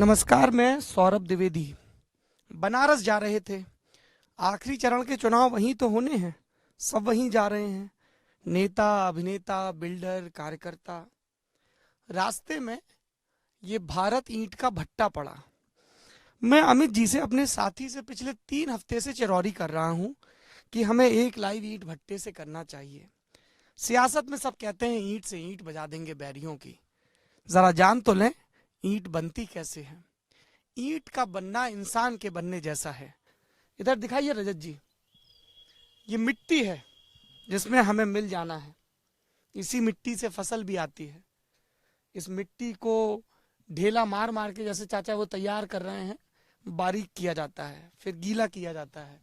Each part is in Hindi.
नमस्कार, मैं सौरभ द्विवेदी। बनारस जा रहे थे। आखिरी चरण के चुनाव वहीं तो होने हैं, सब वहीं जा रहे हैं, नेता, अभिनेता, बिल्डर, कार्यकर्ता। रास्ते में ये भारत ईंट का भट्टा पड़ा। मैं अमित जी से, अपने साथी से पिछले 3 हफ्ते से चिरौरी कर रहा हूं कि हमें एक लाइव ईंट भट्टे से करना चाहिए। सियासत में सब कहते हैं ईंट से ईंट बजा देंगे बैरियों की। जरा जान तो लें ईंट बनती कैसे है। ईंट का बनना इंसान के बनने जैसा है। इधर दिखाइए रजत जी, ये मिट्टी है जिसमें हमें मिल जाना है। इसी मिट्टी से फसल भी आती है। इस मिट्टी को ढेला मार मार के, जैसे चाचा वो तैयार कर रहे हैं, बारीक किया जाता है, फिर गीला किया जाता है।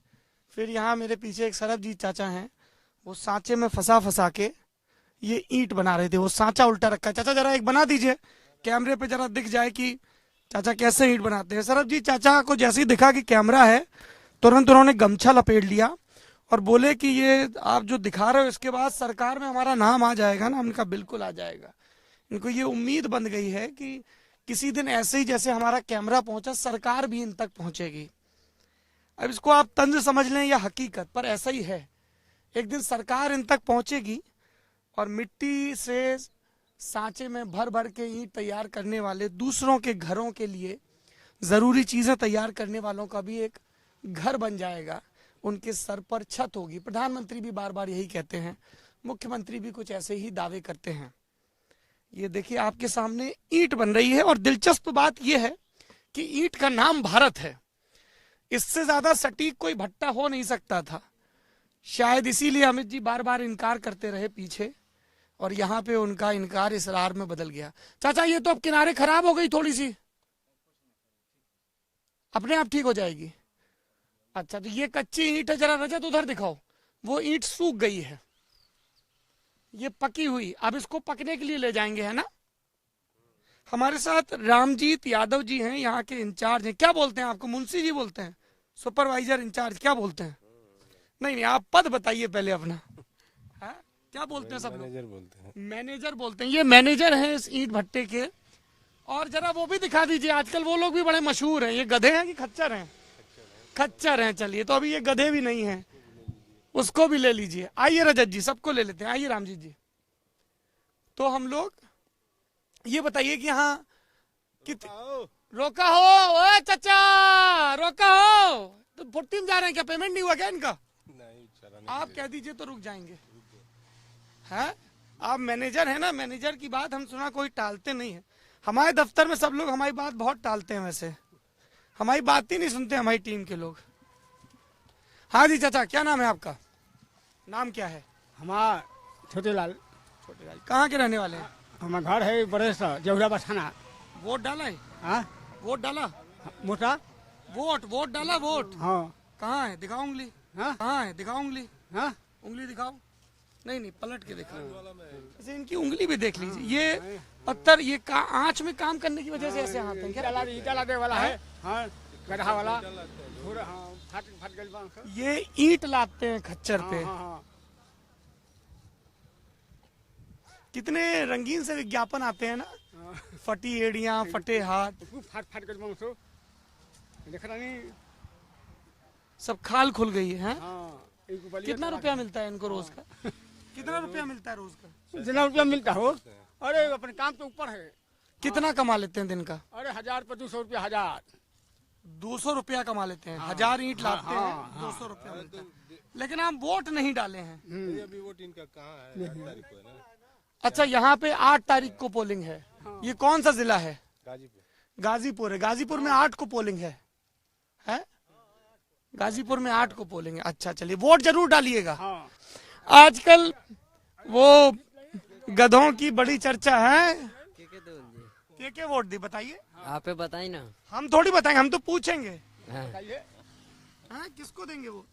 फिर यहाँ मेरे पीछे एक सरब जी चाचा हैं, वो सांचे में फंसा फंसा के ये ईंट बना रहे थे। वो सांचा उल्टा रखा है। चाचा जरा एक बना दीजिए, कैमरे पे जरा दिख जाए कि चाचा कैसे ईंट बनाते हैं। सरब जी चाचा को जैसे ही दिखा कि कैमरा है, तुरंत उन्होंने गमछा लपेट लिया और बोले कि ये आप जो दिखा रहे हो इसके बाद सरकार में हमारा नाम आ जाएगा ना। हमने कहा बिल्कुल आ जाएगा। इनको ये उम्मीद बन गई है कि किसी दिन ऐसे ही जैसे हमारा कैमरा पहुंचा, सरकार भी इन तक पहुंचेगी। अब इसको आप तंज समझ लें या हकीकत, पर ऐसा ही है। एक दिन सरकार इन तक पहुंचेगी और मिट्टी से सांचे में भर भर के ईंट तैयार करने वाले, दूसरों के घरों के लिए जरूरी चीजें तैयार करने वालों का भी एक घर बन जाएगा। उनके सर पर छत होगी। प्रधानमंत्री भी बार बार यही कहते हैं, मुख्यमंत्री भी कुछ ऐसे ही दावे करते हैं। ये देखिए आपके सामने ईंट बन रही है। और दिलचस्प बात यह है कि ईंट का नाम भारत है। इससे ज्यादा सटीक कोई भट्टा हो नहीं सकता था। शायद इसीलिए अमित जी बार बार इनकार करते रहे पीछे, और यहाँ पे उनका इनकार इसरार में बदल गया। चाचा ये तो अब किनारे खराब हो गई थोड़ी सी, अपने आप ठीक हो जाएगी। अच्छा, तो ये कच्ची ईंट है, जरा रजत उधर दिखाओ। वो ईंट सूख गई है, ये पकी हुई। अब इसको पकने के लिए ले जाएंगे, है ना। हमारे साथ रामजीत यादव जी हैं, यहाँ के इंचार्ज हैं। क्या बोलते हैं आपको? मुंशी जी बोलते हैं? सुपरवाइजर, इंचार्ज, क्या बोलते हैं? नहीं नहीं, आप पद बताइए पहले अपना। है? क्या बोलते हैं सब लोग? मैनेजर बोलते हैं। मैनेजर बोलते हैं। ये मैनेजर हैं इस ईंट भट्टे के। और जरा वो भी दिखा दीजिए। आजकल वो लोग भी बड़े मशहूर हैं। ये गधे हैं कि खच्चर हैं? खच्चर हैं। चलिए, तो अभी ये गधे भी नहीं हैं, उसको भी ले लीजिए। आइए रजत जी, सबको ले लेते हैं। आइए रामजीत जी। तो हम लोग ये बताइए कि यहाँ रोका हो। ओए चाचा, रोका हो। तो फुर्ती में जा रहे हैं क्या? पेमेंट नहीं हुआ क्या इनका? नहीं, आप कह दीजिए तो रुक जाएंगे। है, आप मैनेजर है ना। मैनेजर की बात हम सुना कोई टालते नहीं है। हमारे दफ्तर में सब लोग हमारी बात बहुत टालते हैं। वैसे हमारी बात ही नहीं सुनते हमारी टीम के लोग। हाँ जी चाचा, क्या नाम है आपका? नाम क्या है? हमारा छोटे लाल। छोटे लाल। कहाँ के रहने वाले हैं? हमारा घर है बड़े सा जहुरा बसाना। वोट डाला है? हाँ, वोट डाला? मोटा। वोट डाला? वोट हाँ। कहाँ है? दिखाओ उंगली। हाँ, कहाँ है? दिखाओ उंगली। हाँ, उंगली दिखाओ। नहीं, पलट के दिखाओ। ऐसे इनकी उंगली भी देख लीजिए। ये पत्थर, ये आंच में काम करने की वजह से ऐसे हाथ है क्या? ईटा लादे वाला है। हाँ, गड्ढा वाला। हाँ, फट गई। ये ईंट लाते हैं खच्चर पे। हाँ। कितने रंगीन से विज्ञापन आते हैं ना। फटी एड़ियां, फटे हाथ, फट गई। देख रहा नहीं, सब खाल खुल गई है। हाँ। कितना रुपया मिलता है इनको रोज का? कितना रुपया मिलता है रोज का? जितना रुपया मिलता हो। अरे अपने काम के ऊपर है। कितना कमा लेते हैं दिन का? अरे 1000 पर 200 रुपया। 1000 200 रुपया कमा लेते हैं। 1000 ईंट लाते हैं, 200 रुपया मिलता है। लेकिन आप वोट नहीं डाले हैं। अभी वोट इनका कहाँ है? 8 तारीख को है ना। अच्छा, यहाँ पे 8 तारीख को पोलिंग है। ये कौन सा जिला है? गाजीपुर। गाजीपुर है। गाजीपुर में 8 को पोलिंग है? गाजीपुर में 8 को पोलिंग है। अच्छा, चलिए, वोट जरूर डालिएगा। हाँ। आजकल वो गधों की बड़ी चर्चा है। के वोट दी? बताइए। आप बताइए ना। हम थोड़ी बताएंगे, हम तो पूछेंगे। हाँ। किसको देंगे वोट?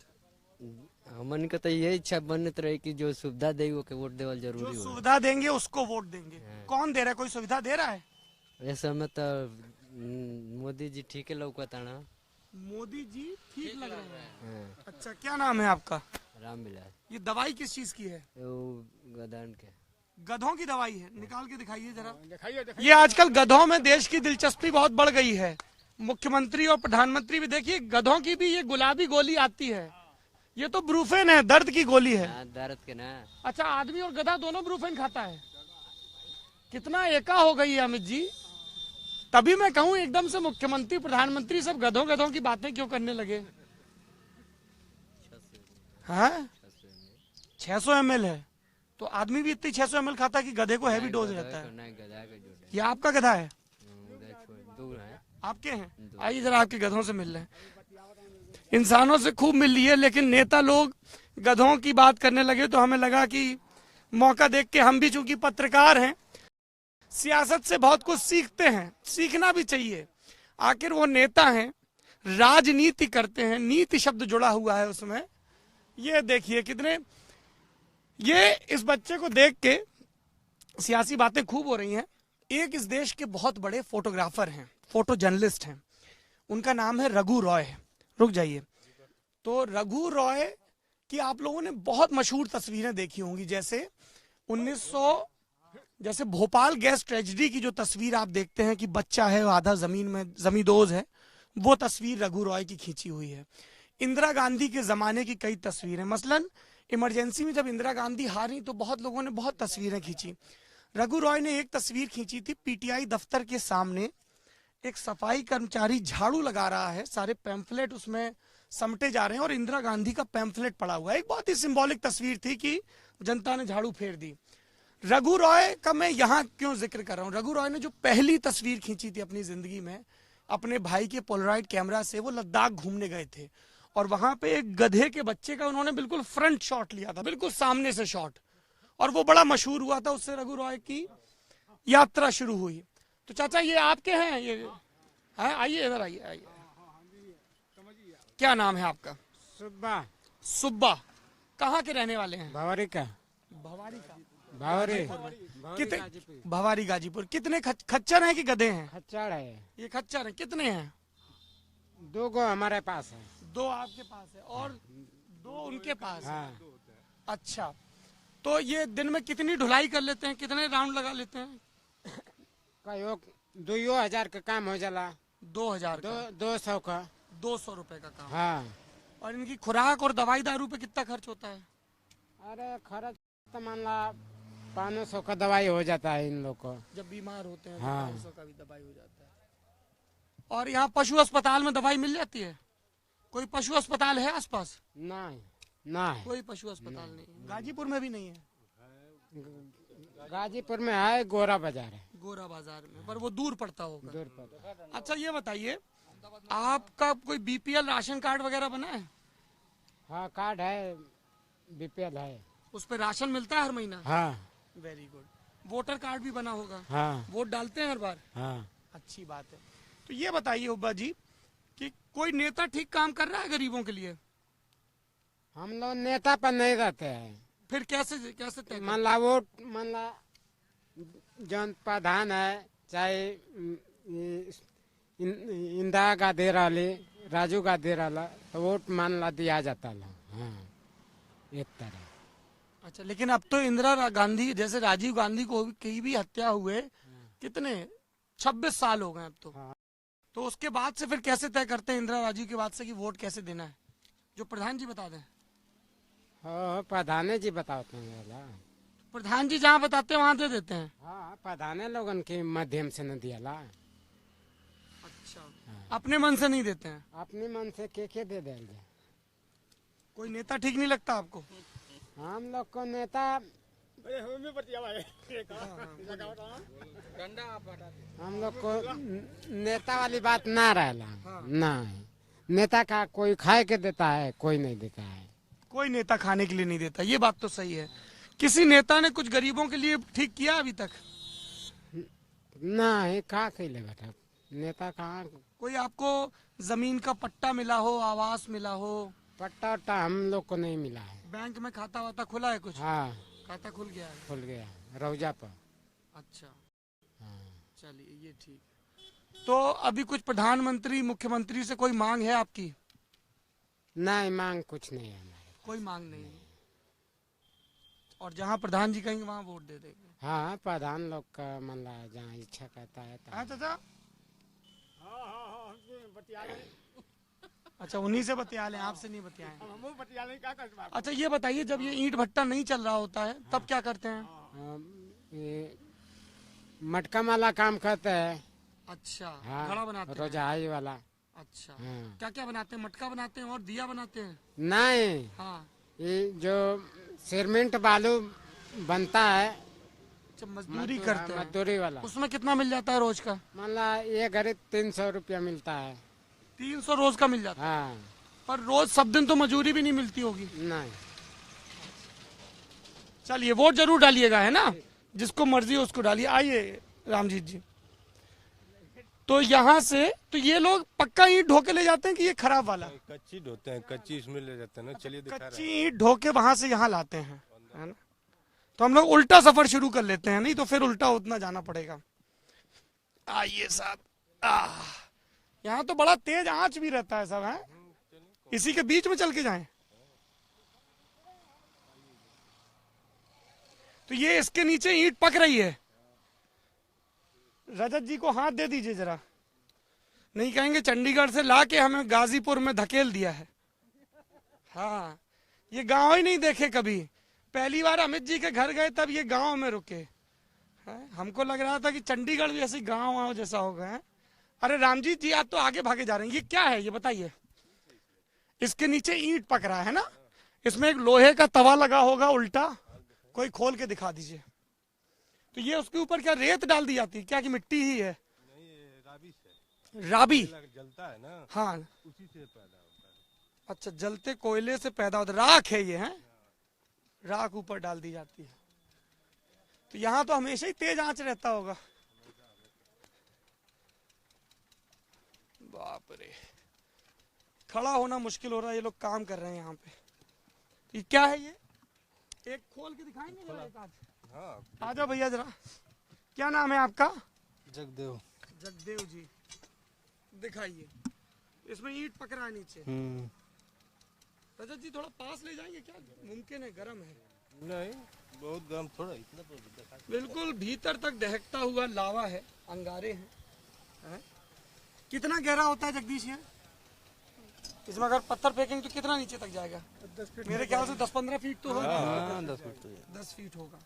हमन का तो यही इच्छा बनत रहे कि जो सुविधा दे वो के वोट देवल जो जरूरी हो। सुविधा देंगे उसको वोट देंगे। कौन दे रहा है? कोई सुविधा दे रहा है? इस समय तो मोदी जी ठीक है लौकता ना। मोदी जी ठीक लग रहे हैं। हाँ। अच्छा, क्या नाम है आपका? राम बिलास। ये दवाई किस चीज की है? वो गदन के। गधों की दवाई है, निकाल के दिखाइए जरा। दिखाइए दिखाइए। ये आजकल गधों में देश की दिलचस्पी बहुत बढ़ गई है। मुख्यमंत्री और प्रधानमंत्री भी देखिए, गधों की भी ये गुलाबी गोली आती है, ये तो ब्रूफेन है, दर्द की गोली है। हाँ, दर्द के ना। अच्छा, आदमी और गधा दोनों ब्रूफेन खाता है? कितना एका हो गई है अमित जी। तभी मैं कहूं, एकदम से मुख्यमंत्री प्रधानमंत्री सब गधों गधों की बातें क्यों करने लगे? हाँ, 600 ml है तो आदमी भी इतनी 600 ml खाता है कि गधे को हैवी डोज रहता है। नहीं, गधा का जो है। ये आपका गधा है? उधर छोड़, दूर है। आपके हैं? आइए जरा आपके गधों से मिल रहे हैं। इंसानों से खूब मिल रही है, लेकिन नेता लोग गधों की बात करने लगे तो हमें लगा कि मौका देख के, हम भी चूंकि पत्रकार हैं, सियासत से बहुत कुछ सीखते हैं, सीखना भी चाहिए। आखिर वो नेता हैं, राजनीति करते हैं, नीति शब्द जुड़ा हुआ है उसमें। ये देखिए कितने, ये इस बच्चे को देख के सियासी बातें खूब हो रही हैं। एक इस देश के बहुत बड़े फोटोग्राफर हैं, फोटो जर्नलिस्ट हैं, उनका नाम है रघु रॉय। रुक जाइए। तो रघु रॉय की आप लोगों ने बहुत मशहूर तस्वीरें देखी होंगी, जैसे 1900, जैसे भोपाल गैस ट्रेजेडी की जो तस्वीर आप देखते हैं कि बच्चा है आधा जमीन में जमींदोज है, वो तस्वीर रघु रॉय की खींची हुई है। इंदिरा गांधी के जमाने की कई तस्वीरें, मसलन इमरजेंसी में जब इंदिरा गांधी हारी तो बहुत लोगों ने बहुत तस्वीरें खींची। रघु रॉय ने एक तस्वीर खींची थी, पीटीआई दफ्तर के सामने एक सफाई कर्मचारी झाड़ू लगा रहा है, सारे पैम्फलेट उसमें समेटे जा रहे हैं और इंदिरा गांधी का पैम्फलेट पड़ा हुआ है। एक बहुत ही सिंबॉलिक तस्वीर थी कि जनता ने झाड़ू फेर दी। रघु रॉय का मैं यहाँ क्यों जिक्र कर रहा हूँ? रघु रॉय ने जो पहली तस्वीर खींची थी अपनी जिंदगी में अपने भाई के पोलराइड कैमरा से, वो लद्दाख घूमने गए थे और वहां पे एक गधे के बच्चे का उन्होंने बिल्कुल फ्रंट शॉट लिया था, बिल्कुल सामने से शॉट, और वो बड़ा मशहूर हुआ था। उससे रघु रॉय की यात्रा शुरू हुई। तो चाचा ये आपके हैं? ये है, आइए इधर आइए, आइए। क्या नाम है आपका? सुब्बा। सुब्बा। कहाँ के रहने वाले हैं? भवारी का। भवारी का? भवारी। कितने? भवारी गाजीपुर। कितने खच्चर हैं कि गधे हैं? खच्चर है। ये खच्चर हैं, कितने हैं? 2 गो हमारे पास है। 2 आपके पास है और 2 उनके पास है। हाँ। अच्छा, तो ये दिन में कितनी ढुलाई कर लेते हैं, कितने राउंड लगा लेते हैं? कहो 2,000 का काम हो जाला। 2000 का? 200 का। 200 रुपए का काम। हाँ। और इनकी खुराक और दवाई दारू पे कितना खर्च होता है? अरे खर्च तो मान ला 500 का दवाई हो जाता है इन लोग को। जब बीमार होते हैं हाँ। तो 500 का भी दवाई हो जाता है। और यहाँ पशु अस्पताल में दवाई मिल जाती है? कोई पशु अस्पताल है आसपास? नहीं, नहीं। कोई पशु अस्पताल नहीं है। गाजीपुर में भी नहीं है? गाजीपुर में है, गोरा बाजार है। गोरा बाजार में, पर वो दूर पड़ता होगा। दूर पर। अच्छा ये बताइए, आपका कोई बीपीएल राशन कार्ड वगैरह बना है? हाँ, कार्ड है, बीपीएल है। उस पर राशन मिलता है हर महीना? हाँ। Very good. वोटर कार्ड भी बना होगा? हाँ। वोट डालते हैं हर बार? हाँ। अच्छी बात है। तो ये बताइए उब्बा जी कि कोई नेता ठीक काम कर रहा है गरीबों के लिए? हम लोग नेता पर नहीं रहते हैं। फिर कैसे कैसे तय मान ला वोट, मान ला जन प्रधान है, चाहे इंदिरा गांधी रही, राजीव गांधी रहा, तो वोट मान ला दिया जाता ला। हाँ, एक तरह। अच्छा, लेकिन अब तो इंदिरा गांधी जैसे राजीव गांधी को की भी हत्या हुए कितने 26 साल हो गए अब तो। हाँ। तो उसके बाद से फिर कैसे तय करते हैं इंदिरा राजीव के बाद से कि वोट कैसे देना है? जो प्रधान जी बता दें। हाँ, प्रधान जी बताते हैं। प्रधान जी जहाँ बताते हैं वहां दे देते हैं? हाँ, प्रधान लोगन के माध्यम से न दिया। अच्छा, अपने मन से नहीं देते हैं? अपने मन से के दे देंगे। कोई नेता ठीक नहीं लगता आपको? हम लोग को नेता, हम लोग को नेता वाली बात ना रहला। नहीं, नेता का कोई खाए के देता है, कोई नहीं देता है। कोई नेता खाने के लिए नहीं देता, ये बात तो सही है। किसी नेता ने कुछ गरीबों के लिए ठीक किया अभी तक? नहीं, कहाँ कैले बेटा, नेता कहाँ। कोई आपको जमीन का पट्टा मिला हो, आवास मिला हो? पट्टा वट्टा हम लोग को नहीं मिला है। बैंक में खाता वाता खुला है कुछ? हाँ, खाता खुल गया है? खुल गया रौजा पर। अच्छा, हाँ। चलिए ये ठीक। तो अभी कुछ प्रधानमंत्री मुख्यमंत्री से कोई मांग है आपकी? नहीं, मांग कुछ नहीं है हमारे। कोई मांग नहीं है। और जहाँ प्रधान जी कहेंगे वहाँ वोट दे देंगे। हाँ, प्रधान लोग का मन रहा जहाँ इच्छा करता है हाँ तहाँ। चाचा, अच्छा उन्हीं से बतिया लें, आपसे नहीं बतियाएं। अच्छा ये बताइए, जब ये ईंट भट्टा नहीं चल रहा होता है तब क्या करते हैं? ये मटका वाला काम करते हैं। अच्छा, हाँ, घड़ा बनाते हैं। रोजाई वाला। अच्छा, हाँ। क्या क्या बनाते हैं? मटका बनाते हैं और दिया बनाते हैं। नहीं, हाँ, ये जो सीमेंट बालू बनता है, अच्छा मजदूरी करते हैं। मजदूरी वाला, उसमें कितना मिल जाता है रोज का? मतलब ये घड़ी 300 रुपया मिलता है। 300 रोज का मिल जाता है। हाँ, पर रोज सब दिन तो मजदूरी भी नहीं मिलती होगी। नहीं। चलिए वोट जरूर डालिएगा, है ना, जिसको मर्जी हो उसको डालिए। आइए रामजीत जी, तो यहाँ से तो ये लोग पक्का ईंट ढो के ले जाते हैं कि ये खराब वाला? कच्ची ढोते हैं, कच्ची इसमें ले जाते हैं ना। चलिए दिखा कच्ची रहे हैं। ईंट ढो के वहां से यहाँ लाते हैं, है ना। तो हम लोग उल्टा सफर शुरू कर लेते हैं, नहीं तो फिर उल्टा उतना जाना पड़ेगा। आइए साहब, यहाँ तो बड़ा तेज आंच भी रहता है सब, है। इसी के बीच में चल के जाएं। तो ये इसके नीचे ईंट पक रही है। रजत जी को हाथ दे दीजिए जरा, नहीं कहेंगे चंडीगढ़ से ला के हमें गाजीपुर में धकेल दिया है। हाँ, ये गांव ही नहीं देखे कभी। पहली बार अमित जी के घर गए तब ये गांव में रुके हैं। हमको लग रहा था कि चंडीगढ़ भी ऐसे गांव जैसा होगा, है। अरे रामजीत जी, आप तो आगे भागे जा रहे हैं। ये क्या है ये बताइए? इसके नीचे ईंट पक रहा है ना, इसमें एक लोहे का तवा लगा होगा उल्टा, कोई खोल के दिखा दीजिए। तो ये उसके ऊपर क्या रेत डाल दी जाती है क्या, कि मिट्टी ही है? नहीं, ये राबी से राबी, जलता है ना, हाँ। उसी से पैदा होता है। अच्छा, जलते कोयले से पैदा होता, राख है ये, है। राख ऊपर डाल दी जाती है। तो यहाँ तो हमेशा ही तेज आंच रहता होगा। बाप रे, खड़ा होना मुश्किल हो रहा है। ये लोग काम कर रहे हैं यहाँ पे। ये क्या है ये? एक खोल के दिखाएंगे जरा एक आध? हाँ, आ जाओ भैया जरा। क्या नाम है आपका? जगदेव। जगदेव जी, दिखाइए। इसमें ईंट पक रहा है नीचे। रजत जी थोड़ा पास ले जाएंगे क्या? मुमकिन है, गर्म है। नहीं, बहुत गर्म थोड़ा, इतना तो दिखा। बिल्कुल भीतर तक दहकता हुआ लावा है, अंगारे हैं। कितना गहरा होता है जगदीश ये? इसमें अगर पत्थर फेंकेंगे तो कितना नीचे तक जाएगा? 10 फीट, मेरे ख्याल से 10-15 फीट तो होगा। हाँ, 10 फीट तो है। 10 फीट होगा।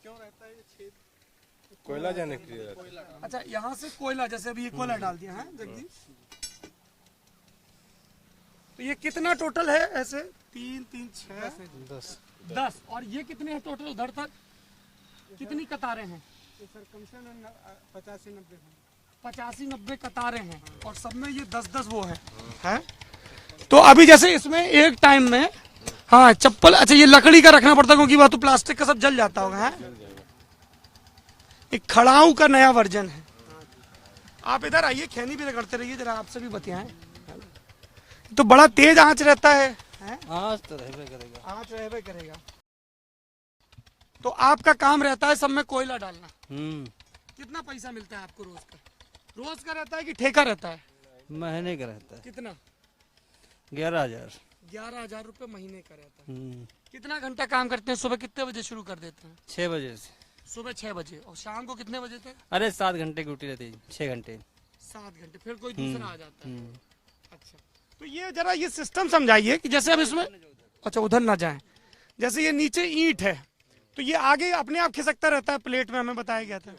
क्यों रहता है ये छेद? कोयला जाने के लिए रहता है। अच्छा, यहाँ से कोयला, जैसे अभी ये कोयला डाल दिया है जगदीश, तो ये कितना टोटल है ऐसे? 3, 3, 6, 10। और ये कितने हैं टोटल उधर तक? कितनी कतारें हैं? सर कम से कम 85-90 85-90 कतारें हैं, और सब में ये 10-10 वो है। तो अभी जैसे इसमें एक टाइम में, हाँ चप्पल, अच्छा ये लकड़ी का रखना पड़ता है क्योंकि वह तो प्लास्टिक का सब जल जाता होगा, है। एक खड़ाऊ का नया वर्जन है। आप इधर आइए, खैनी भी रगड़ते रहिए जरा, आपसे भी बतियाएं। तो बड़ा तेज आंच रहता है? आज तो रहबे करेगा। आंच रहबे करेगा। तो आपका काम रहता है सब में कोयला डालना। कितना पैसा मिलता है आपको रोज का? रोज का रहता है कि ठेका रहता है? महीने का रहता है। कितना? 11,000। 11,000 रुपए महीने का रहता है। कितना घंटा काम करते हैं? सुबह कितने बजे शुरू कर देते हैं? 6 बजे से। सुबह 6 बजे, और शाम को कितने बजे तक? अरे 7 घंटे की ड्यूटी रहती है, 6 घंटे। 7 घंटे, फिर कोई दूसरा आ जाता है। अच्छा, तो ये जरा ये सिस्टम समझाइए कि जैसे अब इसमें, अच्छा उधर ना जाए, जैसे ये नीचे ईंट है तो ये आगे अपने आप खिसकता रहता है प्लेट में, हमें बताया गया था।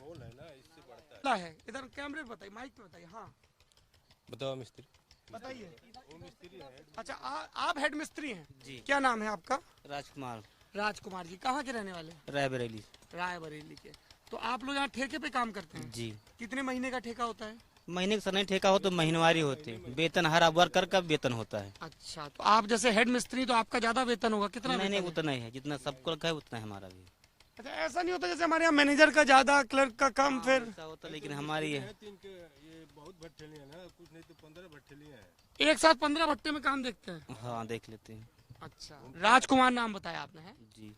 है इधर कैमरे पे बताइए, माइक पे बताइए। हाँ बताओ मिस्त्री। बताइए। अच्छा, आप हेड मिस्त्री हैं जी। क्या नाम है आपका? राजकुमार। राजकुमार जी, कहाँ के रहने वाले? रायबरेली। रायबरेली के। तो आप लोग यहाँ ठेके पे काम करते हैं? जी। कितने महीने का ठेका होता है? महीने का सर नहीं ठेका हो तो महीनवारी होती है, वेतन हर वर्कर का वेतन होता है। अच्छा, तो आप जैसे हेड मिस्त्री तो आपका ज्यादा वेतन होगा, कितना? नहीं, वेतन है? उतना ही है जितना सबको रखा है उतना है हमारा भी। अच्छा, ऐसा नहीं होता जैसे हमारे यहाँ मैनेजर का ज्यादा, क्लर्क का कम? फिर ऐसा होता, लेकिन हमारी है। ये बहुत भट्ठेली है ना, कुछ नहीं तो 15 भट्ठेली है। एक साथ 15 भट्टे में काम देखते हैं? हाँ, देख लेते हैं। अच्छा, राजकुमार नाम बताया आपने, है? जी।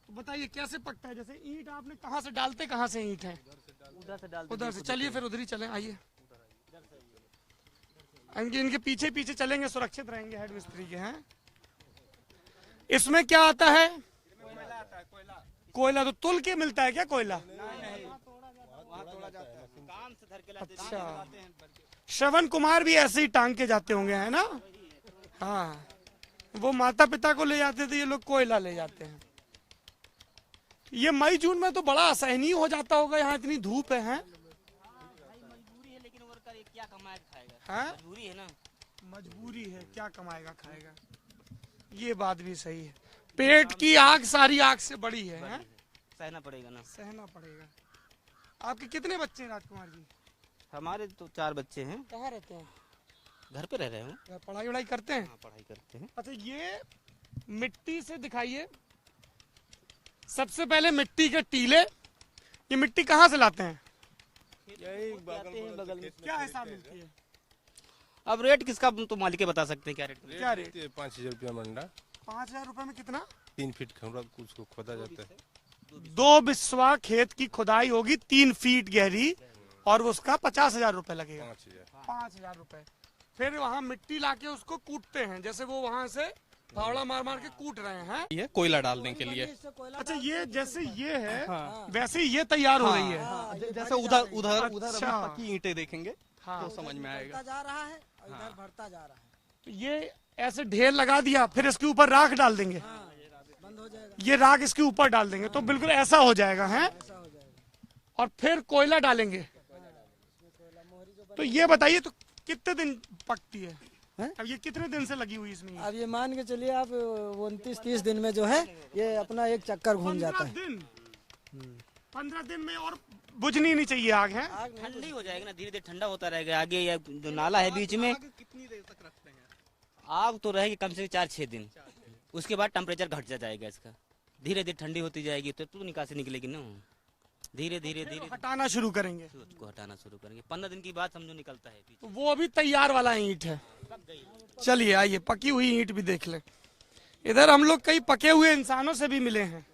तो बताइए कैसे पकता है? जैसे ईंट आपने कहाँ से डालते, कहाँ से ईंट है? उधर से डाल उधर से। चलिए फिर उधर ही चले, आइए। इनके पीछे पीछे चलेंगे, सुरक्षित रहेंगे हेड मिस्त्री के, हैं। इसमें क्या आता है? कोयला तो तुल के मिलता है क्या कोयला? अच्छा, श्रवण कुमार भी ऐसे ही टांग के जाते होंगे, है ना? हाँ, वो माता पिता को ले जाते थे, ये लोग कोयला ले जाते हैं। ये मई जून में तो बड़ा असहनीय हो जाता होगा, यहाँ इतनी धूप है, हैं? मजबूरी है, लेकिन वर्कर क्या कमाएगा खाएगा? हाँ? मजबूरी है ना। मजबूरी है, क्या कमाएगा खाएगा, ये बात भी सही है। पेट की आग सारी आग से बड़ी है, हैं? सहना पड़ेगा ना। सहना पड़ेगा। आपके कितने बच्चे हैं राजकुमार जी? हमारे तो 4 बच्चे हैं। कहाँ रहते हैं? घर पे रह रहे हैं। पढ़ाई वढ़ाई करते हैं? हाँ, पढ़ाई करते हैं। अच्छा, ये मिट्टी से दिखाइए, सबसे पहले मिट्टी के टीले। ये मिट्टी कहाँ से लाते हैं? यही बगल में। क्या हिसाब मिलती है? अब रेट किसका तो मालिक बता सकते हैं, क्या रेट क्या रेट? 5,000 रुपया मंडा। 5,000 रुपए में कितना? 3 फीट खमरा उसको खोदा जाता है। 2 बिस्वा खेत की खुदाई होगी 3 फीट गहरी, और उसका 50,000 रुपए लगेगा। 5,000। 5,000 रुपए। फिर वहाँ मिट्टी लाके उसको कूटते हैं, जैसे वो वहाँ से फावड़ा मार मार के कूट रहे हैं। ये कोयला डालने के लिए। अच्छा, ये जैसे ये है, वैसे ही ये तैयार हो रही है। जैसे उधर उधर उधर अच्छा। अभी पक्की ईंटें देखेंगे हाँ, तो समझ में आएगा। जा रहा है और इधर बढ़ता जा रहा है, तो ये ऐसे ढेर लगा दिया, फिर इसके ऊपर राख डाल देंगे। बंद हो जाएगा, ये राख इसके ऊपर डाल देंगे, तो बिल्कुल ऐसा हो जाएगा, है? ऐसा हो जाएगा। और फिर कोयला डालेंगे। तो ये बताइए, तो कितने दिन पकती है? अब ये कितने दिन से लगी हुई इसमें? अब ये मान के चलिए आप 29-30 दिन में जो है ये अपना एक चक्कर घूम जाता है। 15 दिन में, और बुझनी नहीं चाहिए आग, है? ठंडी हो जाएगा ना, धीरे धीरे ठंडा होता रहेगा। आगे या जो नाला है बीच में, कितनी देर तक रखते हैं? आग तो रहेगी कम से कम 4-6 दिन। उसके बाद टेम्परेचर घट जाएगा इसका, धीरे धीरे ठंडी होती जाएगी तो निकासी निकलेगी ना। धीरे धीरे धीरे हटाना शुरू करेंगे, उसको हटाना शुरू करेंगे। 15 दिन की बाद समझो निकलता है। तो वो अभी तैयार वाला ईंट है। चलिए आइए, पकी हुई ईंट भी देख ले। इधर हम लोग कई पके हुए इंसानों से भी मिले हैं,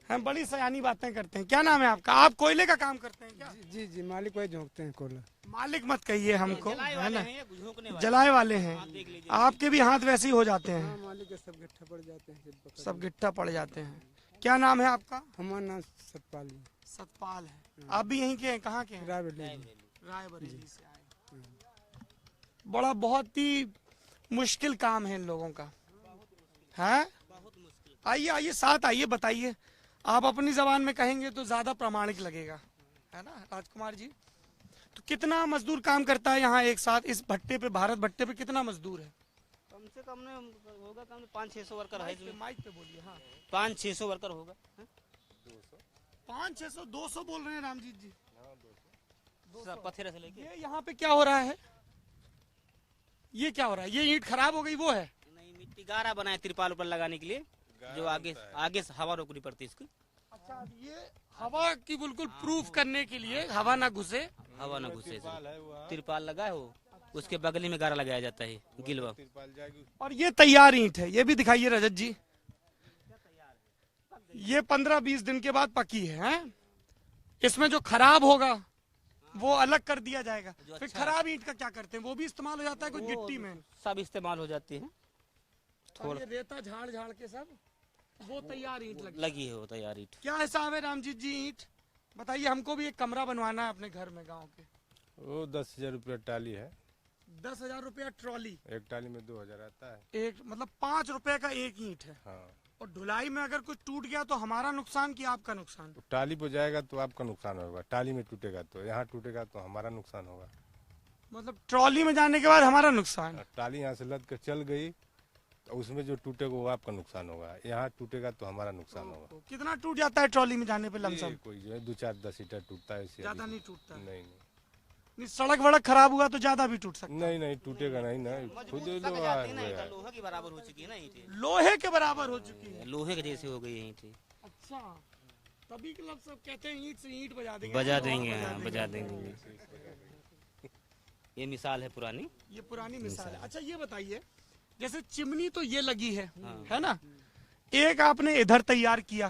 हम बड़ी सयानी बातें करते हैं। क्या नाम है आपका? आप कोयले का काम करते हैं क्या? जी जी, मालिक वही झोंकते हैं कोयला। मालिक मत कहिए हमको, है ना? झोंकने वाले। जलाए वाले हैं। आपके भी हाथ वैसे ही हो जाते हैं, मालिक के सब गट्ठा पड़ जाते हैं, सब गिट्टा पड़ जाते हैं। क्या नाम है आपका? हमारा नाम सतपाल है। सतपाल है। आप भी यहीं के हैं? कहाँ के हैं? रायबरेली। रायबरेली से आए। बड़ा बहुत ही मुश्किल काम है इन लोगों का, है? आइए आइए, साथ आइए, बताइए। आप अपनी जबान में कहेंगे तो ज्यादा प्रामाणिक लगेगा, है ना राजकुमार जी? तो कितना मजदूर काम करता है यहाँ एक साथ इस भट्टे पे, भारत भट्टे पे कितना मजदूर है? कम से कम होगा 500-600 वर्कर है इसमें। माइक पे बोलिए। हाँ, 500-600 वर्कर होगा। 500-600 200 बोल रहे हैं रामजीत जी। पत्थर से लेके। ये यहाँ पे क्या हो रहा है? ये क्या हो रहा है? ये ईंट खराब हो गई वो है? नहीं, मिट्टी गारा बनाए तिरपाल ऊपर लगाने के लिए, जो आगे आगे से हवा रोकनी पड़ती है इसकी। अच्छा, ये हवा की बिल्कुल प्रूफ करने के लिए, हवा ना घुसे, हवा ना घुसे इसमें। तिरपाल लगा है वो, उसके बगली में गारा लगाया जाता है, गिलवा। और ये तैयार ईंट है। ये भी दिखाइए रजत जी। ये 15-20 दिन के बाद पकी है, हैं? इसमें जो खराब होगा वो अलग कर दिया जाएगा। फिर खराब ईंट का क्या करते हैं? वो भी इस्तेमाल हो जाता है कुछ गिट्टी में? सब इस्तेमाल हो जाती है। थोड़ा रेता झाड़ झाड़ के सब वो तैयार ईंट लगी है वो तैयार ईंट। क्या हिसाब है रामजीत जी ईंट? बताइए, हमको भी एक कमरा बनवाना है अपने घर में, गांव के। वो 10,000 रुपया टाली है। 10,000 रुपया ट्रॉली? एक टाली में 2,000 आता है। एक मतलब 5 रुपए का एक ईंट है। हाँ, और ढुलाई में अगर कुछ टूट गया तो हमारा नुकसान कि आपका नुकसान? तो टाली पे जाएगा तो आपका नुकसान होगा, टाली में टूटेगा तो, यहाँ टूटेगा तो हमारा नुकसान होगा। मतलब ट्रॉली में जाने के बाद हमारा नुकसान? टाली यहाँ से लद कर चल गई तो उसमें जो टूटेगा वो आपका नुकसान होगा, यहाँ टूटेगा तो हमारा नुकसान होगा। कितना टूट जाता है ट्रॉली में जाने पे लमसम? कोई जो है 2-4-10 ईटा टूटता है, इससे ज्यादा नहीं टूटता? नहीं नहीं, सड़क वड़क खराब हुआ तो ज्यादा भी टूट सकता है? नहीं नहीं टूटेगा नहीं ना, खुद लोहा की बराबर हो चुकी है ना ईंटें। लोहे के बराबर हो चुकी है। लोहे के जैसे हो गई है ईंटें। अच्छा, तभी के लोग सब कहते हैं ईंट से ईंट बजा देंगे। बजा देंगे, हाँ बजा देंगे। ये मिसाल है पुरानी। ये पुरानी मिसाल है। अच्छा, ये बताइए, जैसे चिमनी तो ये लगी है ना? एक आपने इधर तैयार किया,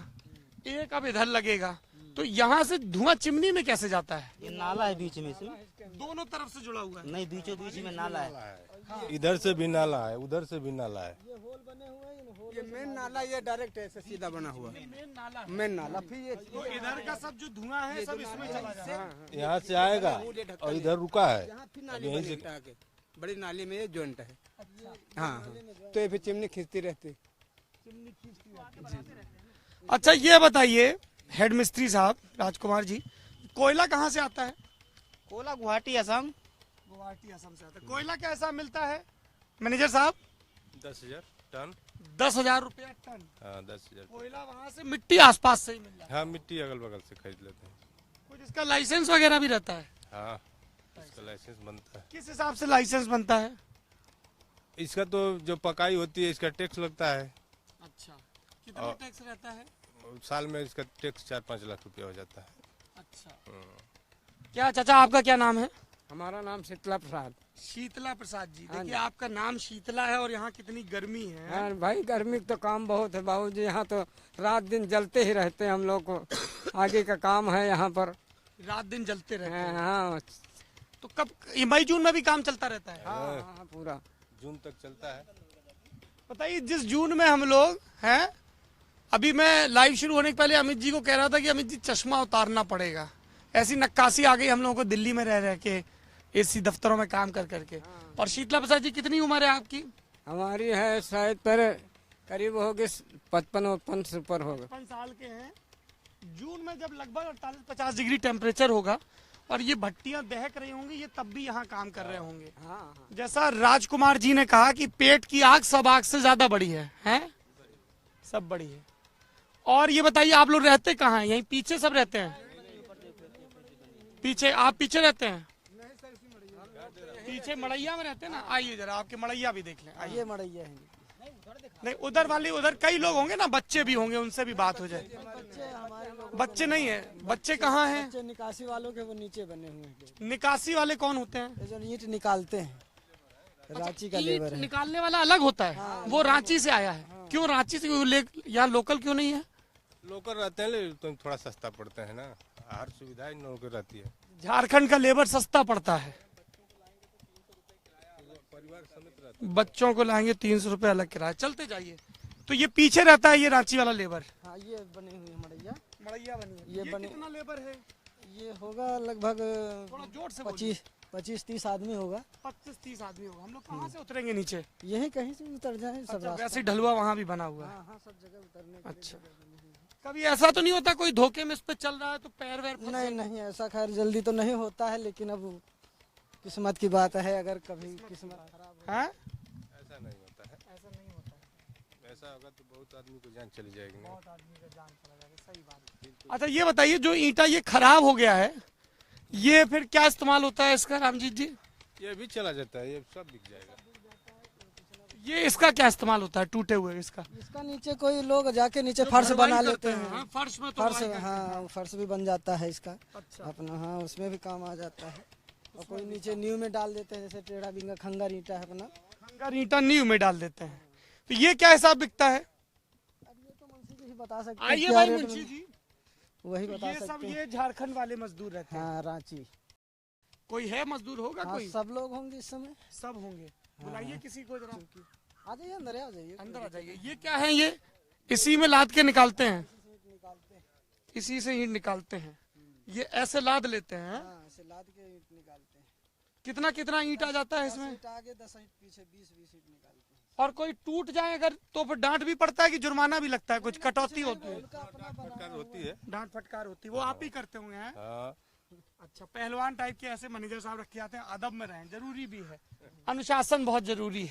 एक अब इधर लगेगा, तो यहाँ से धुआं चिमनी में कैसे जाता है? ये नाला है बीच में से, दोनों तरफ से जुड़ा हुआ है? नहीं, बीचों बीच में नाला है। इधर से भी नाला है, उधर से भी नाला है। ये होल बने हुए हैं, इन होल ये मेन नाला ये डायरेक्ट ऐसे सीधा बना हुआ मेन नाला फिर ये तो इधर का सब जो धुआं है सब इसमें चला जा रहा है। यहाँ से आएगा और इधर रुका है। यहाँ फिर नाली में जॉइंट आके बड़ी नाली में ये जॉइंट है। हाँ तो ये फिर चिमनी खींचती रहती। अच्छा ये बताइए हेड मिस्त्री साहब राजकुमार जी, कोयला कहाँ से आता है? कोला गुवाहाटी असम। गुवाहाटी असम से आता है। कोयला कैसा मिलता है मैनेजर साहब? 10,000 टन। 10,000 रुपया टन हाँ 10,000। कोयला वहाँ से मिट्टी आसपास से ही मिल जाता हाँ मिट्टी अगल बगल से खरीद लेते हैं। है। कुछ इसका लाइसेंस वगैरह भी रहता है? हाँ इसका लाइसेंस बनता है। किस हिसाब से लाइसेंस बनता है? इसका तो जो पकाई होती है इसका टैक्स लगता है। अच्छा, कितना टैक्स रहता है? साल में इसका टैक्स 4-5 लाख रुपया हो जाता है। अच्छा, क्या चाचा आपका क्या नाम है? हमारा नाम शीतला प्रसाद। शीतला प्रसाद जी, देखिए आपका नाम शीतला है और यहाँ कितनी गर्मी है। हाँ भाई गर्मी तो काम बहुत है बाबूजी, यहाँ तो रात दिन जलते ही रहते हैं हम लोग को। आगे का काम है यहाँ पर। रात दिन जलते रहते हैं। हाँ तो कब ये मई जून में भी काम चलता रहता है? हाँ पूरा जून तक चलता है। बताइए जिस जून में हम लोग हैं, अभी मैं लाइव शुरू होने के पहले अमित जी को कह रहा था कि अमित जी चश्मा उतारना पड़ेगा, ऐसी नक्काशी आ गई हम लोगों को दिल्ली में रह के एसी दफ्तरों में काम कर करके। और शीतला प्रसाद जी कितनी उम्र है आपकी? हमारी है शायद पर करीब होगी 55 से ऊपर होगा। 55 साल के हैं। जून में जब लगभग 48-50 डिग्री टेम्परेचर होगा और ये भट्टियां दहक रही होंगी, ये तब भी यहाँ काम कर रहे होंगे। जैसा राजकुमार जी ने कहा कि पेट की आग सब आग से ज्यादा बड़ी है, हैं? सब बड़ी है। और ये बताइए आप लोग रहते कहाँ हैं? यहीं पीछे सब रहते हैं? पीछे आप पीछे रहते हैं? पीछे मड़ैया में रहते हैं ना। आइए जरा आपके मड़ैया भी देख लें। आइए। ये मड़ैया है। नहीं उधर वाली, उधर कई लोग होंगे ना, बच्चे भी होंगे, उनसे भी बात हो जाए। बच्चे हमारे लोग बच्चे नहीं है। बच्चे कहाँ हैं? बच्चे निकासी वालों के वो नीचे बने हुए हैं। निकासी वाले कौन होते हैं? ये जो ईंट निकालते हैं, रांची का लेबर है। निकालने वाला अलग होता है। वो रांची से आया है। क्यों रांची से? यहाँ लोकल क्यों नहीं है? लोकल रहते हैं लेकिन थोड़ा सस्ता पड़ता है ना, हर सुविधा इन लोगों को रहती है। झारखंड का लेबर सस्ता पड़ता है। बच्चों को लाएंगे 300 रुपए अलग किराया। चलते जाइए। तो ये पीछे रहता है ये रांची वाला लेबर। हाँ ये बनी हुई है मड़ैया। मड़ैया बनी है। ये बने- कितना लेबर है? ये होगा लगभग थोड़ा जोर से बोलिए। 25-30 आदमी होगा। 25-30 आदमी होगा। हम लोग कहाँ से उतरेंगे नीचे? यही कहीं से उतर जाए सब अच्छा, रास्ता। वैसे ढलुआ वहाँ भी बना हुआ है। हाँ हाँ सब जगह उतरने के अच्छा, कभी ऐसा तो नहीं होता कोई धोखे में इस पे चल रहा है तो पैर वैर फंसे? नहीं नहीं ऐसा खैर जल्दी तो नहीं होता है, लेकिन अब किस्मत की बात है, अगर कभी किस्मत खराब हो। हैं? ऐसा नहीं होता है। ऐसा नहीं होता है। ऐसा होगा तो बहुत आदमी को जान चली जाएगी ना। बहुत आदमी का जान चला जाएगा। सही बात है। अच्छा ये बताइए जो ईंटा ये खराब हो गया है, ये फिर क्या इस्तेमाल होता है इसका रामजीत जी? ये भी चला जाता है, ये सब बिक जाएगा। ये इसका क्या इस्तेमाल होता है टूटे हुए इसका? इसका नीचे कोई लोग जाके नीचे फर्श बना लेते हैं। हाँ, फर्श में तो फर्श भरवाई करते हैं। हाँ फर्श भी बन जाता है इसका अच्छा। अपना। हाँ उसमें भी काम आ जाता है। और कोई नीचे नींव में डाल देते हैं, जैसे टेढ़ा बिंगा खंगर ईंटा है अपना। खंगर ईंटा नींव में डाल देते हैं। तो ये क्या हिसाब बिकता है? अब ये तो मुंशी जी ही बता सकते हैं आइए क्या भाई रेट मुंशी में- जी। वही बता ये सब सकते हैं। ये झारखंड वाले मजदूर रहते हैं। हाँ रांची। कोई है मजदूर होगा हाँ कोई? सब लोग होंगे इस समय। सब होंगे। बुलाइए किसी को जरा। आ जाइए अंदर आ जाइए। अंदर आ जाइए। ये क्या है? ये इसी में लाद के निकालते हैं। इसी से ईंट निकालते हैं। ये ऐसे लाद लेते हैं। हाँ ऐसे लाद के ईंट निकालते हैं। कितना कितना ईंट आ जाता है इसमें? ईंट आगे 10 ईंट पीछे 20-20 ईंट निकालते हैं। और कोई टूट जाए अगर तो फिर डांट भी पड़ता है कि जुर्माना भी लगता है? कुछ कटौती होती है? फटकार होती है। डांट फटकार होती है। वो आप ही करते होंगे हैं? हाँ अच्छा, पहलवान टाइप के ऐसे मैनेजर साहब रखे जाते हैं। अदब में रहें, जरूरी भी है। अनुशासन बहुत जरूरी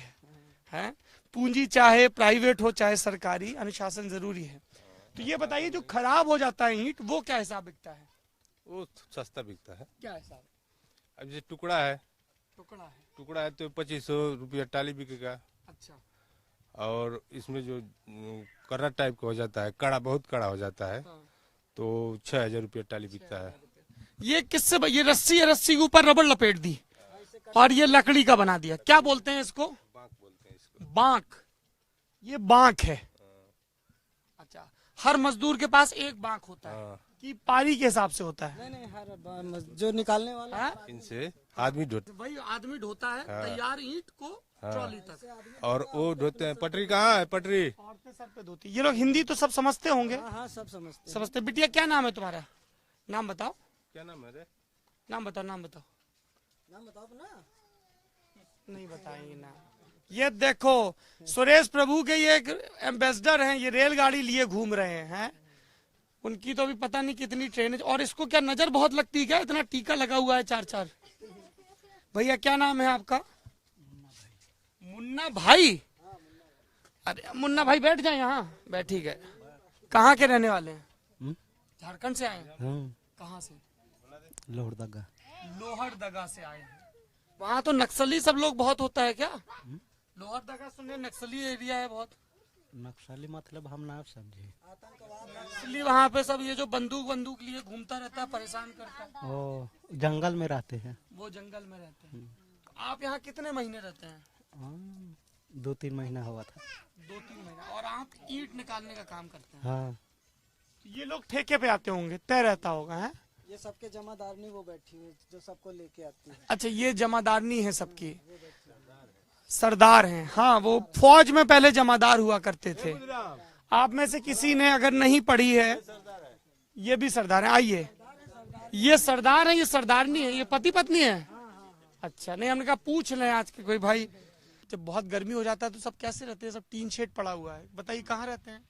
है? पूंजी चाहे प्राइवेट हो चाहे सरकारी, अनुशासन जरूरी है। तो ये बताइए जो खराब हो जाता है ईंट, वो क्या हिसाब बिकता है? वो सस्ता बिकता है। क्या हिसाब? अब जैसे टुकड़ा है, टुकड़ा है। तो 2500 रुपया टाली बिकेगा। अच्छा। और इसमें जो कड़ा टाइप का हो जाता है, कड़ा बहुत कड़ा हो जाता है, तो 6000 रुपया टाली बिकता है। ये किससे ये रस्सी है, रस्सी के ऊपर रबड़ लपेट दी और ये लकड़ी का बना दिया। क्या बोलते हैं इसको? बांक बोलते हैं इसको। बांक। ये बांक है। अच्छा, हर मजदूर के पास एक बांक होता है हाँ, कि पारी के हिसाब से होता है? नहीं हर जो निकालने वाला हाँ? इनसे आदमी ढोते। वही आदमी ढोता है। हाँ। तैयार ईंट को हाँ। ट्रॉली तक। और वो ढोते हैं। पटरी कहाँ है? पटरी औरतें सर पे धोती। ये लोग हिंदी तो सब समझते होंगे? हाँ हाँ सब समझते हैं। समझते। बिटिया क्या नाम है तुम्हारा? नाम बताओ, क्या नाम है रे? नाम बताओ, नाम बताओ। नाम बताओ अपना। नहीं बताएंगे ना। ये देखो सुरेश प्रभु के ये एक एम्बेसडर हैं, ये रेलगाड़ी लिए घूम रहे हैं। उनकी तो अभी पता नहीं कितनी ट्रेन है। और इसको क्या नजर बहुत लगती है क्या? इतना टीका लगा हुआ है 4-4। भैया क्या नाम है आपका? मुन्ना भाई। अरे मुन्ना भाई बैठ जाए यहाँ। बैठी गए। कहाँ के रहने वाले हैं? झारखंड से आए हैं? कहाँ से? लोहरदगा। लोहरदगा से आए हैं। वहाँ तो नक्सली सब लोग बहुत होता है क्या? लोहरदगा सुने नक्सली एरिया है बहुत। नक्सली मतलब हम ना समझे। इसलिए वहाँ पे सब ये जो बंदूक लिए घूमता रहता है, परेशान करता है। ओ जंगल में रहते हैं। वो जंगल में रहते हैं। आप यहाँ कितने महीने रहते हैं? 2-3 महीना हुआ था। 2-3 महीना। और आप ईंट निकालने का काम करते हैं? हाँ। ये लोग ठेके पे आते होंगे, तय रहता होगा है? ये सबके जमादारनी वो बैठी है जो सबको लेके आती है। अच्छा ये जमादारनी है सबकी, सरदार हैं। हाँ वो फौज में पहले जमादार हुआ करते थे। आप में से किसी ने अगर नहीं पढ़ी है, ये भी सरदार है। आइए, ये सरदार है, ये सरदारनी है, ये पति पत्नी है। अच्छा नहीं, हमने कहा पूछ लें आज के कोई भाई। जब बहुत गर्मी हो जाता है तो सब कैसे रहते हैं? सब टीन शेड पड़ा हुआ है। बताइए कहाँ रहते हैं?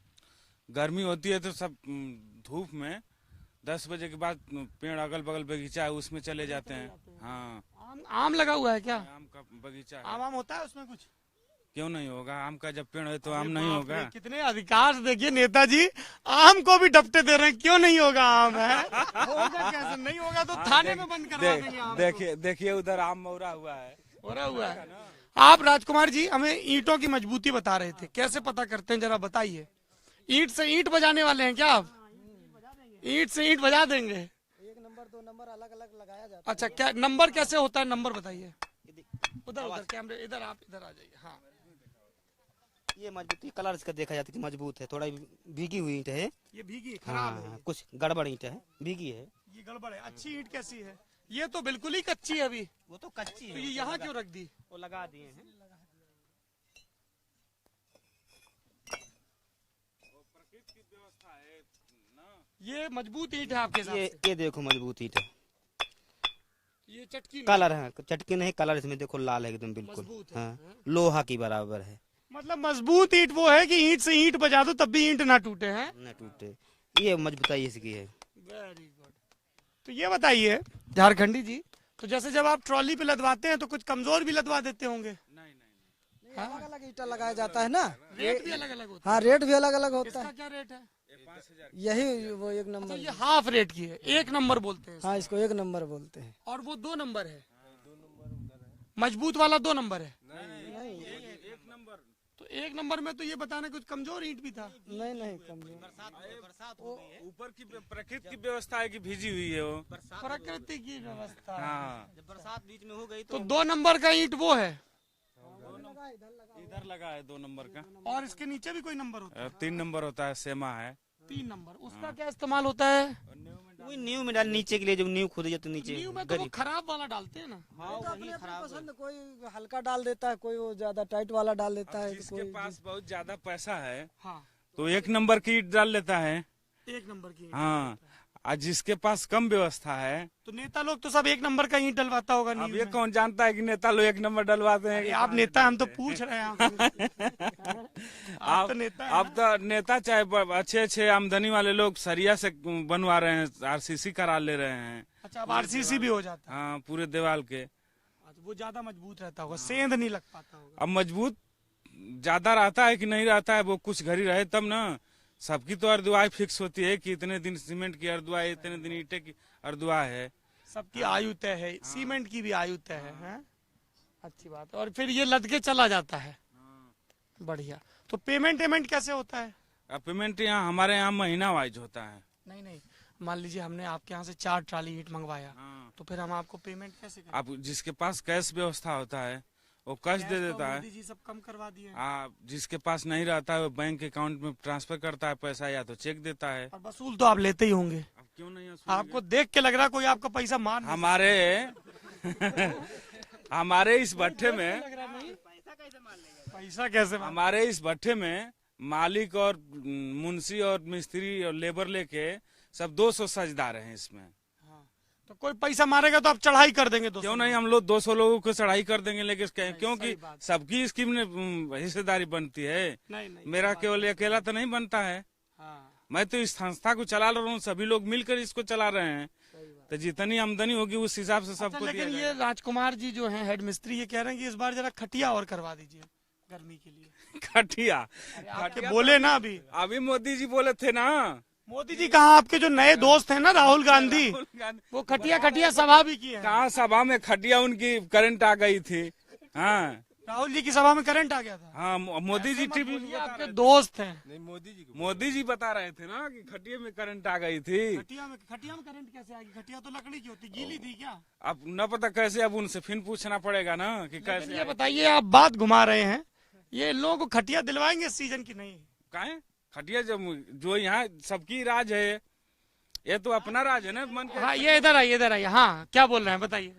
गर्मी होती है तो सब धूप में 10 बजे के बाद पेड़ अगल बगल बगीचा है उसमें चले जाते हैं। हाँ। आम लगा हुआ है क्या? आम का बगीचा है। आम होता है उसमें कुछ? क्यों नहीं होगा? आम का जब पेड़ है तो आम नहीं होगा? कितने अधिकार देखिए नेताजी, आम को भी डपटे दे रहे हैं। क्यों नहीं होगा? आम है। होगा कैसे? नहीं होगा तो थाने में बंद करवा देंगे आम को। देखिए उधर आम मौरा हुआ है। मौरा हुआ है। आप राजकुमार जी हमें ईंटों की मजबूती बता रहे थे, कैसे पता करते हैं जरा बताइए। ईंट से ईंट बजाने वाले हैं क्या आप? ईंट से ईंट बजा देंगे? 1 नंबर 2 नंबर अलग अलग लगाया जाता अच्छा क्या नंबर कैसे होता है? नंबर बताइए। उधर उधर कैमरे, इधर आप इधर आ जाइए। हाँ ये मजबूती कलर इसका देखा जाता है कि मजबूत है। थोड़ा भीगी हुई ईंट है। ये भीगी खराब है। हाँ, कुछ गड़बड़ ईंट है, भीगी है। ये गड़बड़ है। अच्छी ईंट कैसी है? ये तो बिल्कुल ही कच्ची है अभी। वो तो कच्ची तो है। ये यहाँ क्यों रख दी? वो लगा दिए हैं। ये मजबूत ईंट है आपके हिसाब से? ये देखो मजबूत ईंट है। ये चटकी कलर है, चटके नहीं, कलर इसमें देखो लाल है एकदम बिल्कुल। मजबूत है। हाँ, लोहा की बराबर है। मतलब मजबूत ईंट वो है कि ईंट से ईंट बजा दो तब भी ईंट ना टूटे हैं। न टूटे। ये मजबूताई इसकी है। Very good. तो ये बताइए झारखंडी जी, तो जैसे जब आप ट्रॉली पे लदवाते हैं तो कुछ कमजोर भी लदवा देते होंगे? अलग अलग ईटा लगाया जाता है ना। रेट भी अलग अलग होता हाँ रेट भी अलग अलग है। होता इसका है। क्या रेट है? यही वो 1 अच्छा नंबर। ये हाफ रेट की है, 1 नंबर बोलते हैं। हाँ इसको 1 नंबर बोलते हैं। और वो 2 नंबर है। मजबूत वाला 2 नंबर है। तो 1 नंबर में तो ये बताना कुछ कमजोर ईंट भी था। नहीं कमजोर। ऊपर की प्रकृति की व्यवस्था है कि भीजी हुई है वो। प्रकृति की व्यवस्था। हाँ। जब बरसात बीच में हो गई तो 2 नंबर का ईंट वो है। इधर लगा है 2 नंबर का। और इसके नीचे भी कोई नंबर होता है? 3 नंबर होता है, सेमा है। 3 नंबर। उसका क्या इस्तेमाल होता है? वही नींव में डाल, नीचे के लिए जब नींव खोदी जाती है नीचे। नींव में तो वो खराब वाला डालते हैं ना। हाँ, तो वही अपने खराब है। पसंद, कोई हल्का डाल देता है, कोई वो ज्यादा टाइट वाला डाल देता है। जिसके कोई पास बहुत ज्यादा पैसा है हाँ तो 1 नंबर की ईंट डाल लेता है। 1 नंबर की ईंट। हाँ। और जिसके पास कम व्यवस्था है, तो नेता लोग तो सब 1 नंबर का ईंट डलवाता होगा अब नींव ये में। कौन जानता है कि नेता लोग 1 नंबर डलवाते हैं? अरे आप नेता, हम तो पूछ रहे हैं आपसे। आप तो नेता हैं अब तो नेता चाहे अच्छे आमदनी वाले लोग सरिया से बनवा रहे हैं, RCC करा ले रहे हैं। अच्छा अब RCC भी हो जाता है। हाँ, पूरे दीवार के। अच्छा, वो ज्यादा मजबूत रहता होगा, सेंध नहीं लग पाता होगा। अब मजबूत ज्यादा रहता है कि नहीं रहता है, वो कुछ घड़ी रहे तब ना। सबकी तो अर्दुआई फिक्स होती है कि इतने दिन सीमेंट की अर्दुआई, इतने दिन ईंटे की अर्दुआ है। सबकी आयु तय है, सीमेंट की भी आयु तय है, हैं? अच्छी बात है। और फिर ये लद के चला जाता है। बढ़िया। तो पेमेंट कैसे होता है? अब पेमेंट यहाँ हमारे यहाँ महीना वाइज होता है। नहीं, मान लीजिए हमने आपके यहाँ से 4 ट्राली ईंट मंगवाया, हाँ। तो फिर हम आपको पेमेंट कैसे करें? अब जिसके पास कैश व्यवस्था होता है वो कैश दे देता है। मोदी जी सब कम करवा दिए हैं। जिसके पास नहीं रहता है वो बैंक अकाउंट में ट्रांसफर करता है पैसा, या तो चेक देता है। और वसूल तो आप लेते ही होंगे। अब क्यों नहीं वसूलेंगे? आपको देख के लग रहा है कोई आपका पैसा मार नहीं हमारे हमारे इस भट्ठे में लग रहा नहीं। पैसा कैसे हमारे इस भट्ठे में मालिक और मुंशी और मिस्त्री और लेबर लेके सब 200 साझेदार हैं इसमें। तो कोई पैसा मारेगा तो आप चढ़ाई कर देंगे क्यों नहीं, हम लोग 200 लोगों को चढ़ाई कर देंगे, लेकिन क्योंकि सबकी स्कीम में हिस्सेदारी बनती है। नहीं मेरा केवल अकेला तो नहीं बनता है। मैं तो इस संस्था को चला रहा हूँ, सभी लोग मिलकर इसको चला रहे हैं, तो जितनी आमदनी होगी उस हिसाब से सबको दिया लेकिन ये राजकुमार जी जो हैं हेड मिस्त्री, ये कह रहे हैं कि इस बार जरा खटिया और करवा दीजिए गर्मी के लिए। खटिया आपके बोले ना अभी मोदी जी बोले थे ना। मोदी जी कहाँ, आपके जो नए दोस्त हैं ना राहुल गांधी, वो खटिया सभा भी की है। कहाँ सभा में खटिया, उनकी करंट आ गई थी। हाँ, राहुल जी की सभा में करंट आ गया था। हाँ, मोदी जी टीवी आपके दोस्त हैं। नहीं, मोदी जी बता रहे थे ना कि खटिया में करंट आ गई थी। खटिया में करंट कैसे आ गई? खटिया तो लकड़ी की होती, गीली थी क्या? अब न पता कैसे, अब उनसे फिर पूछना पड़ेगा ना कि कैसे। ये बताइए, आप बात घुमा रहे हैं, ये लोगों को खटिया दिलवाएंगे इस सीजन की? नहीं, काहे खटिया, जो यहाँ सबकी राज है, ये तो अपना राज है ना मन के। हाँ, ये इधर आइए। हाँ, क्या बोल रहे हैं बताइए।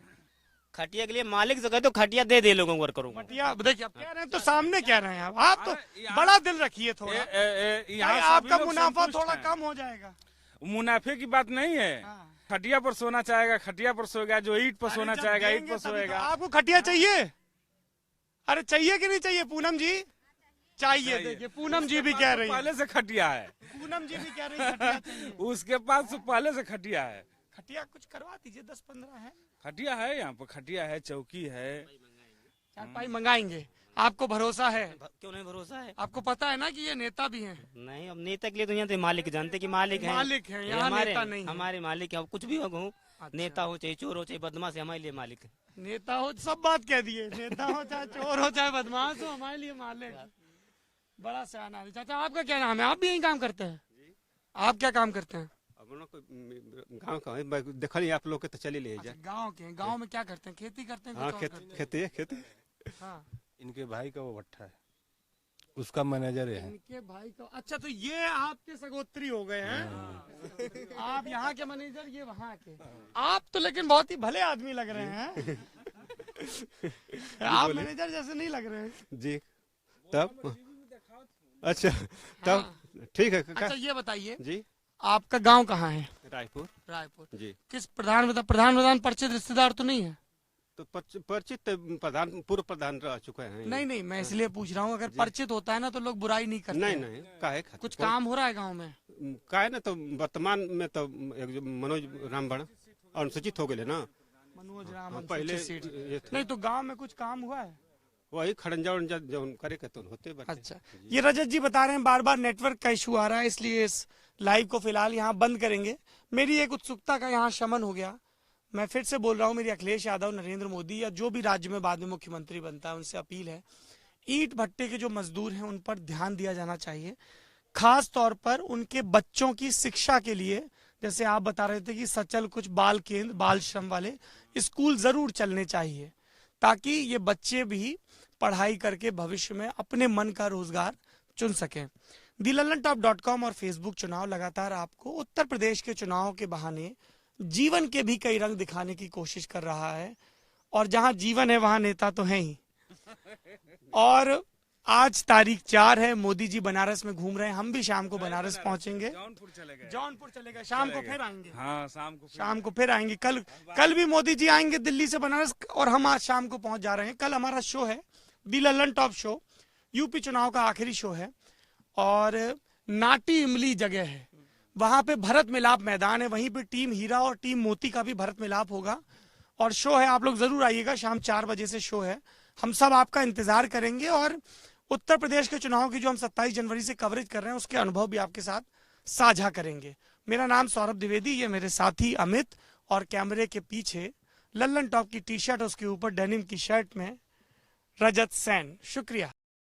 खटिया के लिए मालिक से कहे तो खटिया दे लोगों को वर्करों को। खटिया देखिए, आप कह रहे हैं तो सामने कह रहे हैं आप तो बड़ा दिल रखिए थोड़ा। यहाँ आपका मुनाफा थोड़ा कम हो जाएगा। मुनाफे की बात नहीं है। खटिया पर सोना चाहेगा खटिया पर सोएगा, जो ईंट पर सोना चाहेगा ईंट पर सोएगा। आपको खटिया चाहिए? अरे चाहिए कि नहीं चाहिए पूनम जी? चाहिए। देखिए पूनम जी भी कह रही है, पहले से खटिया है। पूनम जी भी कह रही है खटिया चाहिए। उसके पास तो पहले से खटिया है। खटिया कुछ करवा दीजिए, 10-15 है। खटिया है, यहाँ पर खटिया है, चौकी है, चारपाई मंगाएंगे। आपको भरोसा है? क्यों नहीं भरोसा है? आपको पता है ना कि ये नेता भी हैं? नहीं, अब नेता के लिए तो यहाँ तो मालिक जानते कि मालिक है। मालिक है, यहाँ नेता नहीं है। हमारे मालिक है, कुछ भी हो, नेता हो चाहे चोर हो चाहे बदमाश, हमारे लिए मालिक है। नेता हो सब बात कह दिए, नेता हो चाहे चोर हो चाहे बदमाश हो, हमारे लिए मालिक। बड़ा सियाना है। चाचा आपका क्या नाम है? आप भी यही काम करते हैं? आप क्या काम करते हैं? गाँव का है, देखा नहीं आप लोग के तो चले ले जाए। गाँव के? गाँव में क्या करते हैं? खेती करते हैं? हाँ, खेती। हाँ, इनके भाई का वो भट्ठा है, उसका मैनेजर है। इनके भाई का? अच्छा, तो ये आपके सगोत्री हो गए हैं। आप यहाँ के मैनेजर, ये वहाँ के। आप तो लेकिन बहुत ही भले आदमी लग रहे हैं। आप मैनेजर जैसे नहीं लग रहे हैं जी। तब अच्छा, तब ठीक है। अच्छा, ये बताइए जी, आपका गांव कहाँ है? रायपुर जी। किस प्रधान परिचित रिश्तेदार तो नहीं है? तो परिचित प्रधान, पूर्व प्रधान रह चुके हैं। नहीं, मैं इसलिए पूछ रहा हूँ, अगर परिचित होता है ना तो लोग बुराई नहीं करते। नहीं, काहे कुछ काम हो रहा है गाँव में? काहे ना, तो वर्तमान में तो एक मनोज रामबण अनुसूचित हो गए ना। मनोज राम पहले नहीं, तो गांव में कुछ काम हुआ है? वही खड़ंजा उड़ंजा जो करे तो होते। अच्छा, ये रजत जी बता रहे हैं बार बार नेटवर्क का इशू आ रहा है, इसलिए इस लाइव को फिलहाल यहाँ बंद करेंगे। मेरी एक उत्सुकता का यहाँ शमन हो गया। मैं फिर से बोल रहा हूँ, मेरी अखिलेश यादव, नरेंद्र मोदी या जो भी राज्य में बाद में मुख्यमंत्री बनता है, उनसे अपील है, ईंट भट्टे के जो मजदूर हैं उन पर ध्यान दिया जाना चाहिए, खास तौर पर उनके बच्चों की शिक्षा के लिए। जैसे आप बता रहे थे कि सचल कुछ बाल केंद्र, बाल श्रम वाले स्कूल जरूर चलने चाहिए, ताकि ये बच्चे भी पढ़ाई करके भविष्य में अपने मन का रोजगार चुन सकें। thelalantop.com और फेसबुक चुनाव लगातार आपको उत्तर प्रदेश के चुनाव के बहाने जीवन के भी कई रंग दिखाने की कोशिश कर रहा है, और जहां जीवन है वहां नेता तो है ही। और आज तारीख 4 है, मोदी जी बनारस में घूम रहे हैं, हम भी शाम को बनारस पहुंचेंगे। जौनपुर चले गए, शाम को फिर आएंगे। हाँ, शाम को फिर आएंगे। कल भी मोदी जी आएंगे दिल्ली से बनारस, और हम आज शाम को पहुंच जा रहे हैं। कल हमारा शो है दी ललन टॉप शो, यूपी चुनाव का आखिरी शो है, और नाटी इमली जगह है, वहां पे भरत मिलाप मैदान है, वहीं पे टीम हीरा और टीम मोती का भी भरत मिलाप होगा, और शो है। आप लोग जरूर आइएगा, शाम 4 बजे से शो है। हम सब आपका इंतजार करेंगे, और उत्तर प्रदेश के चुनाव की जो हम 27 जनवरी से कवरेज कर रहे हैं उसके अनुभव भी आपके साथ साझा करेंगे। मेरा नाम सौरभ द्विवेदी, ये मेरे साथी अमित, और कैमरे के पीछे लल्लन टॉप की टी शर्ट, उसके ऊपर डेनिम की शर्ट में रजत सेन। शुक्रिया।